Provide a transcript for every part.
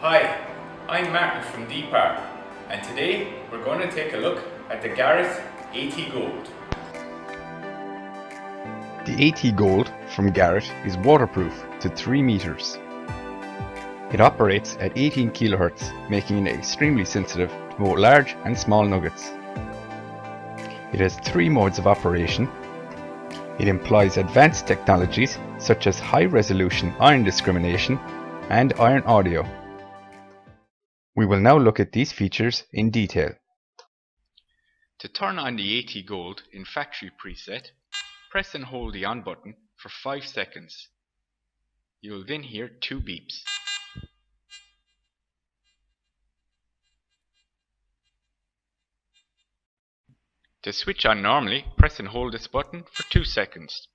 Hi, I'm Martin from Depar, and today we're going to take a look at the GARRETT AT Gold. The AT Gold from GARRETT is waterproof to 3 meters. It operates at 18 kHz, making it extremely sensitive to both large and small nuggets. It has 3 modes of operation. It employs advanced technologies such as high-resolution iron discrimination and iron audio. We will now look at these features in detail. To turn on the AT Gold in factory preset, press and hold the on button for 5 seconds. You will then hear 2 beeps. To switch on normally, press and hold this button for 2 seconds.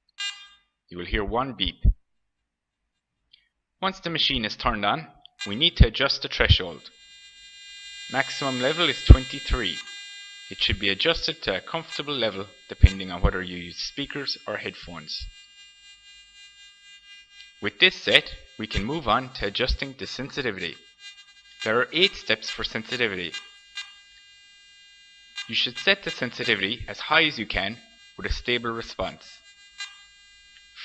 You will hear 1 beep. Once the machine is turned on, we need to adjust the threshold. Maximum level is 23. It should be adjusted to a comfortable level depending on whether you use speakers or headphones. With this set, we can move on to adjusting the sensitivity. There are 8 steps for sensitivity. You should set the sensitivity as high as you can with a stable response.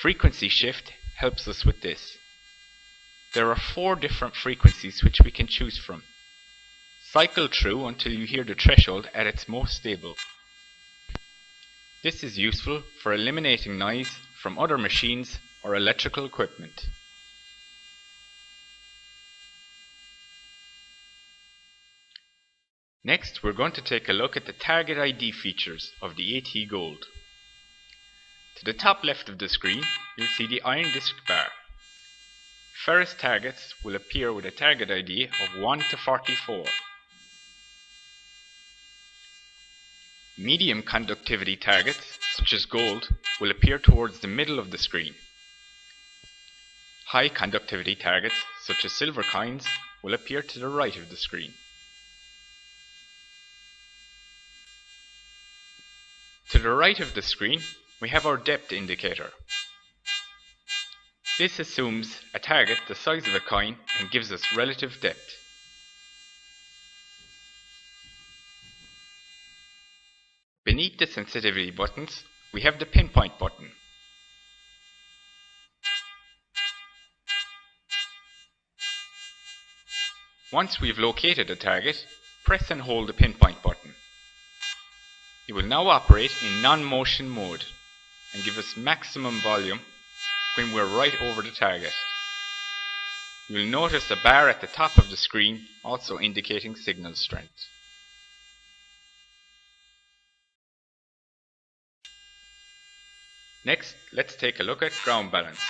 Frequency shift helps us with this. There are 4 different frequencies which we can choose from. Cycle through until you hear the threshold at its most stable. This is useful for eliminating noise from other machines or electrical equipment. Next, we're going to take a look at the target ID features of the AT Gold. To the top left of the screen, you'll see the iron disc bar. Ferrous targets will appear with a target ID of 1 to 44. Medium conductivity targets, such as gold, will appear towards the middle of the screen. High conductivity targets, such as silver coins, will appear to the right of the screen. To the right of the screen, we have our depth indicator. This assumes a target the size of a coin and gives us relative depth. Beneath the sensitivity buttons, we have the pinpoint button. Once we've located a target, press and hold the pinpoint button. It will now operate in non-motion mode and give us maximum volume when we're right over the target. You'll notice a bar at the top of the screen also indicating signal strength. Next, let's take a look at ground balance.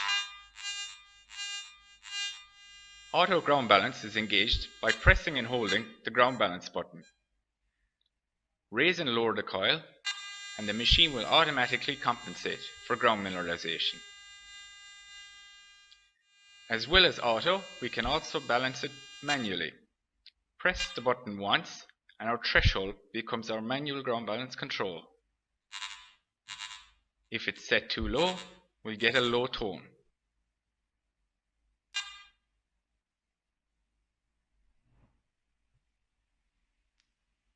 Auto ground balance is engaged by pressing and holding the ground balance button. Raise and lower the coil, and the machine will automatically compensate for ground mineralization. As well as auto, we can also balance it manually. Press the button once, and our threshold becomes our manual ground balance control. If it's set too low, we'll get a low tone.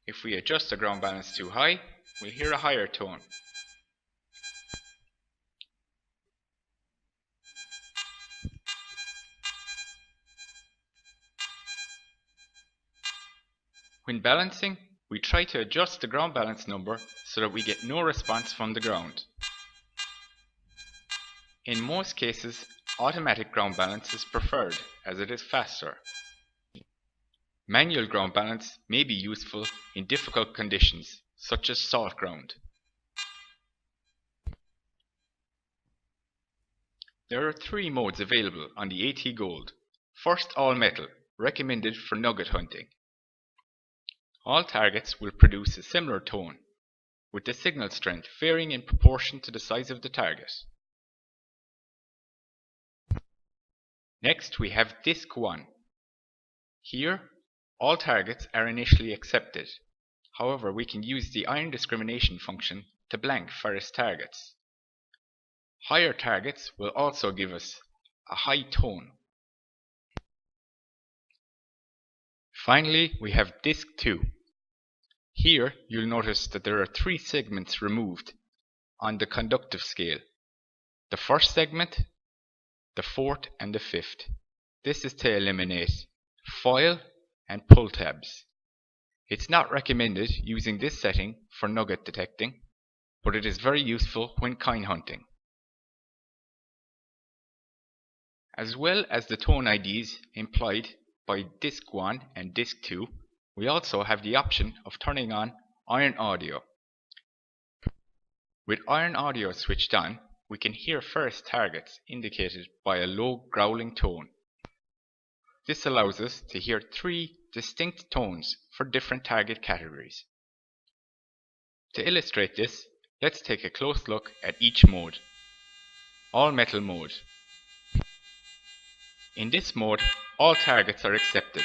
If we adjust the ground balance too high, we'll hear a higher tone. When balancing, we try to adjust the ground balance number so that we get no response from the ground. In most cases, automatic ground balance is preferred as it is faster. Manual ground balance may be useful in difficult conditions, such as salt ground. There are 3 modes available on the AT Gold. First, all metal, recommended for nugget hunting. All targets will produce a similar tone, with the signal strength varying in proportion to the size of the target. Next, we have Disc 1. Here, all targets are initially accepted. However, we can use the iron discrimination function to blank ferrous targets. Higher targets will also give us a high tone. Finally, we have disc 2. Here you'll notice that there are 3 segments removed on the conductive scale. The first segment, the fourth and the fifth. This is to eliminate foil and pull tabs. It's not recommended using this setting for nugget detecting, but it is very useful when coin hunting. As well as the tone IDs implied by disc 1 and disc 2, we also have the option of turning on iron audio. With iron audio switched on, we can hear ferrous targets indicated by a low growling tone. This allows us to hear 3 distinct tones for different target categories. To illustrate this, let's take a close look at each mode. All metal mode. In this mode, all targets are accepted.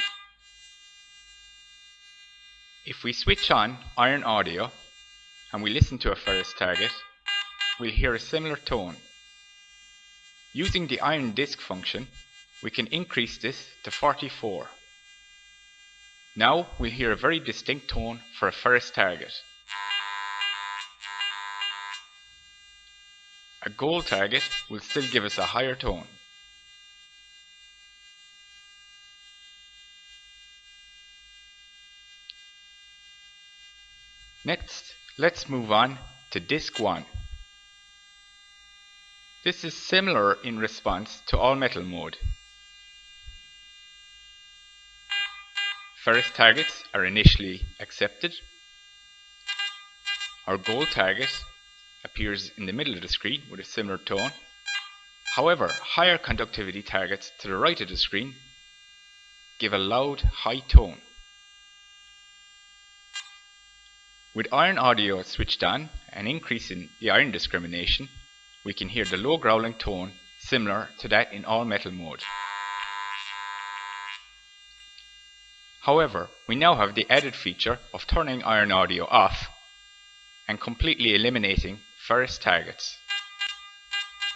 If we switch on iron audio and we listen to a ferrous target, we'll hear a similar tone. Using the iron disc function, we can increase this to 44. Now we'll hear a very distinct tone for a ferrous target. A gold target will still give us a higher tone. Next, let's move on to disc 1. This is similar in response to all metal mode. Ferrous targets are initially accepted. Our gold target appears in the middle of the screen with a similar tone. However, higher conductivity targets to the right of the screen give a loud, high tone. With iron audio switched on and increasing the iron discrimination, we can hear the low growling tone similar to that in all metal mode. However, we now have the added feature of turning iron audio off and completely eliminating ferrous targets.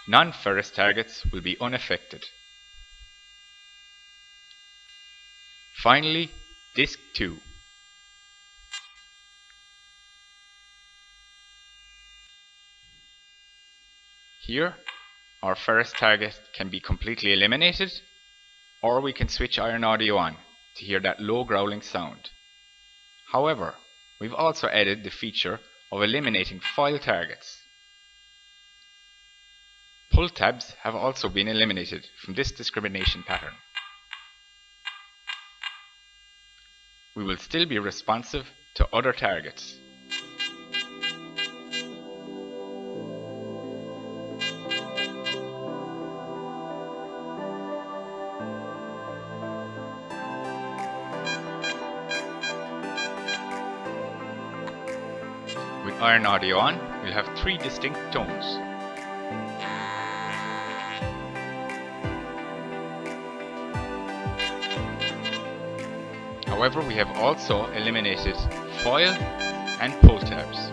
Non-ferrous targets will be unaffected. Finally, disc 2. Here, our ferrous target can be completely eliminated, or we can switch iron audio on to hear that low growling sound. However, we've also added the feature of eliminating foil targets. Pull tabs have also been eliminated from this discrimination pattern. We will still be responsive to other targets. With iron audio on, we'll have 3 distinct tones. However, we have also eliminated foil and pull tabs.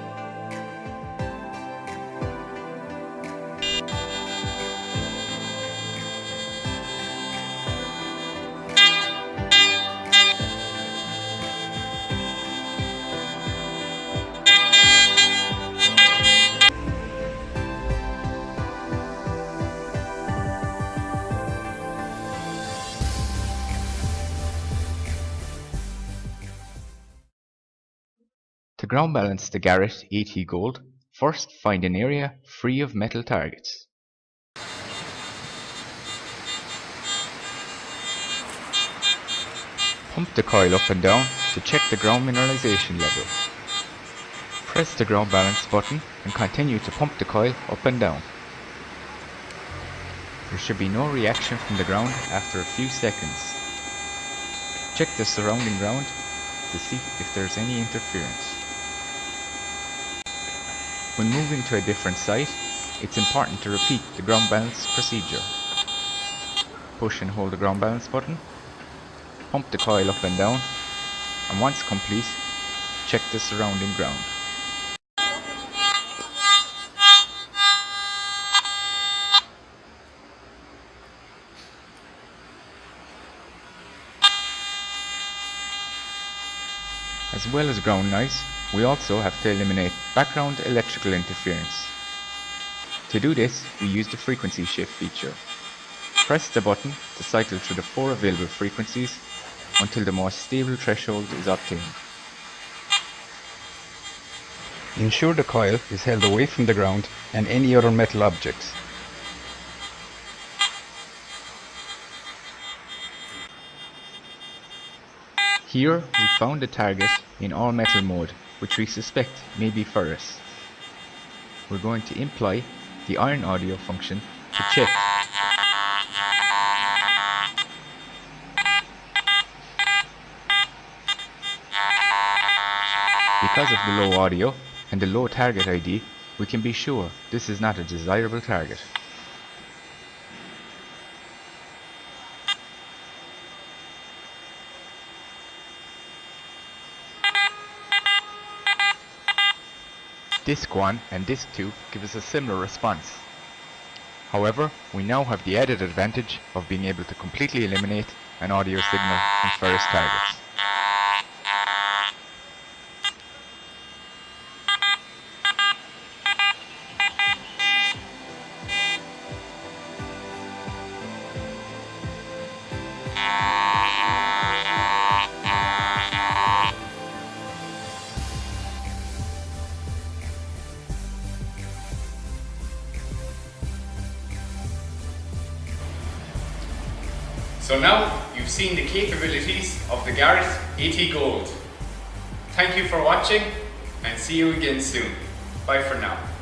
To ground balance the Garrett AT Gold, first find an area free of metal targets. Pump the coil up and down to check the ground mineralization level. Press the ground balance button and continue to pump the coil up and down. There should be no reaction from the ground after a few seconds. Check the surrounding ground to see if there's any interference. When moving to a different site, it's important to repeat the ground balance procedure. Push and hold the ground balance button, pump the coil up and down, and once complete, check the surrounding ground. As well as ground noise, we also have to eliminate background electrical interference. To do this, we use the frequency shift feature. Press the button to cycle through the 4 available frequencies until the most stable threshold is obtained. Ensure the coil is held away from the ground and any other metal objects. Here we found the target in all metal mode, which we suspect may be ferrous. We're going to imply the iron audio function to check. Because of the low audio and the low target ID, we can be sure this is not a desirable target. Disc 1 and Disc 2 give us a similar response. However, we now have the added advantage of being able to completely eliminate an audio signal from ferrous targets. So now you've seen the capabilities of the GARRETT AT Gold. Thank you for watching and see you again soon. Bye for now.